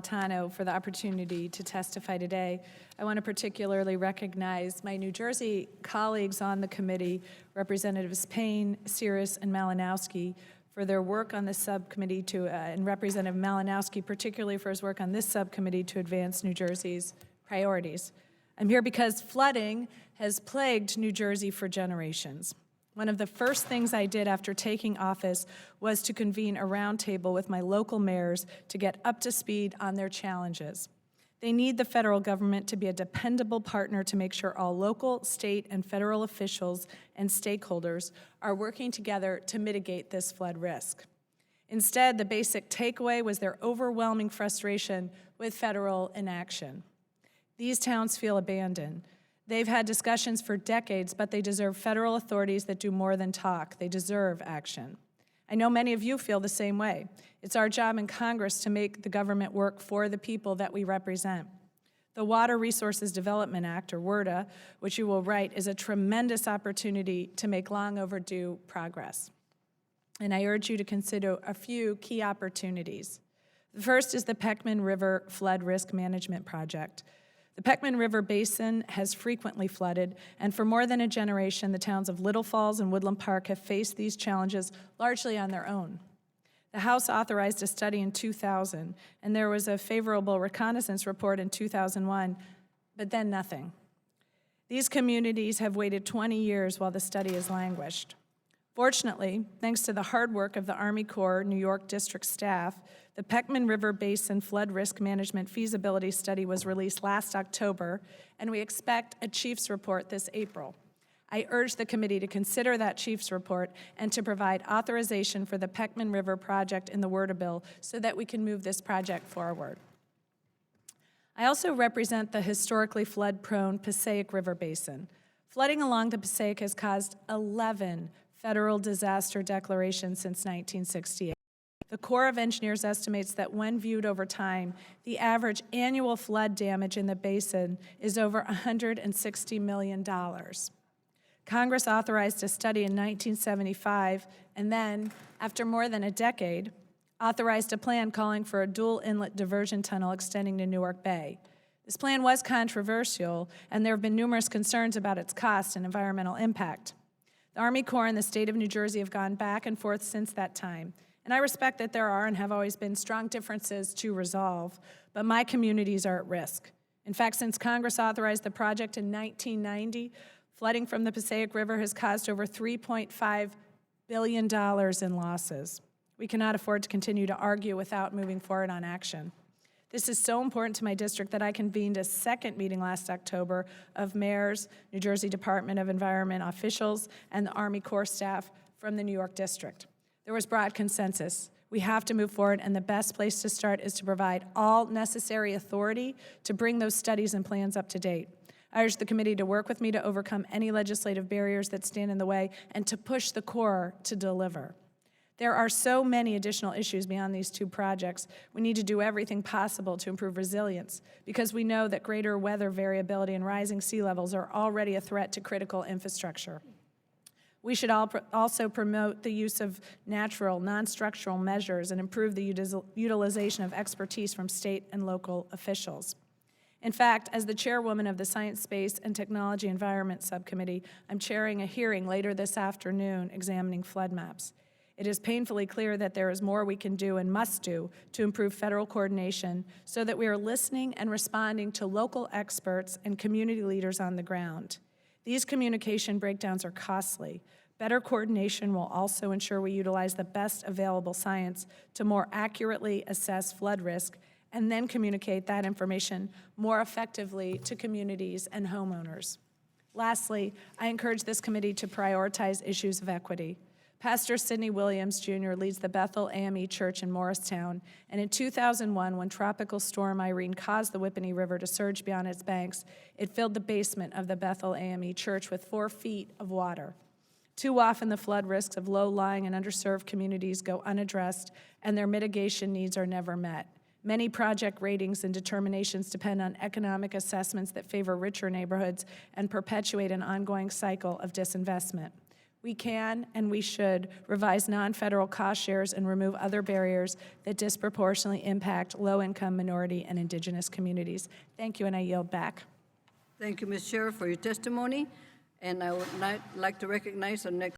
Napolitano for the opportunity to testify today. I want to particularly recognize my New Jersey colleagues on the committee, Representatives Payne, Cirrus, and Malinowski, for their work on this subcommittee and Representative Malinowski particularly for his work on this subcommittee to advance New Jersey's priorities. I'm here because flooding has plagued New Jersey for generations. One of the first things I did after taking office was to convene a roundtable with my local mayors to get up to speed on their challenges. They need the federal government to be a dependable partner to make sure all local, state, and federal officials and stakeholders are working together to mitigate this flood risk. Instead, the basic takeaway was their overwhelming frustration with federal inaction. These towns feel abandoned. They've had discussions for decades, but they deserve federal authorities that do more than talk. They deserve action. I know many of you feel the same way. It's our job in Congress to make the government work for the people that we represent. The Water Resources Development Act, or WRDA, which you will write, is a tremendous opportunity to make long overdue progress. And I urge you to consider a few key opportunities. The first is the Pechman River Flood Risk Management Project. The Pechman River Basin has frequently flooded, and for more than a generation, the towns of Little Falls and Woodland Park have faced these challenges largely on their own. The House authorized a study in 2000, and there was a favorable reconnaissance report in 2001, but then nothing. These communities have waited 20 years while the study has languished. Fortunately, thanks to the hard work of the Army Corps New York District staff, the Pechman River Basin Flood Risk Management Feasibility Study was released last October, and we expect a Chief's report this April. I urge the committee to consider that Chief's report and to provide authorization for the Pechman River project in the WRDA bill so that we can move this project forward. I also represent the historically flood-prone Passaic River Basin. Flooding along the Passaic has caused 11 federal disaster declarations since 1968. The Corps of Engineers estimates that when viewed over time, the average annual flood damage in the basin is over $160 million. Congress authorized a study in 1975, and then, after more than a decade, authorized a plan calling for a dual inlet diversion tunnel extending to Newark Bay. This plan was controversial, and there have been numerous concerns about its cost and environmental impact. The Army Corps and the state of New Jersey have gone back and forth since that time, and I respect that there are and have always been strong differences to resolve, but my communities are at risk. In fact, since Congress authorized the project in 1990, flooding from the Passaic River has caused over $3.5 billion in losses. We cannot afford to continue to argue without moving forward on action. This is so important to my district that I convened a second meeting last October of mayors, New Jersey Department of Environment officials, and the Army Corps staff from the New York District. There was broad consensus. We have to move forward, and the best place to start is to provide all necessary authority to bring those studies and plans up to date. I urge the committee to work with me to overcome any legislative barriers that stand in the way and to push the Corps to deliver. There are so many additional issues beyond these two projects. We need to do everything possible to improve resilience because we know that greater weather variability and rising sea levels are already a threat to critical infrastructure. We should also promote the use of natural, non-structural measures and improve the utilization of expertise from state and local officials. In fact, as the chairwoman of the Science, Space, and Technology Environment Subcommittee, I'm chairing a hearing later this afternoon examining flood maps. It is painfully clear that there is more we can do and must do to improve federal coordination so that we are listening and responding to local experts and community leaders on the ground. These communication breakdowns are costly. Better coordination will also ensure we utilize the best available science to more accurately assess flood risk and then communicate that information more effectively to communities and homeowners. Lastly, I encourage this committee to prioritize issues of equity. Pastor Sidney Williams, Jr. leads the Bethel AME Church in Morristown, and in 2001, when Tropical Storm Irene caused the Whippany River to surge beyond its banks, it filled the basement of the Bethel AME Church with 4 feet of water. Too often, the flood risks of low-lying and underserved communities go unaddressed, and their mitigation needs are never met. Many project ratings and determinations depend on economic assessments that favor richer neighborhoods and perpetuate an ongoing cycle of disinvestment. We can and we should revise non-federal cost shares and remove other barriers that disproportionately impact low-income, minority, and indigenous communities. Thank you, and I yield back. Thank you, Ms. Sherrill, for your testimony. And I would like to recognize our next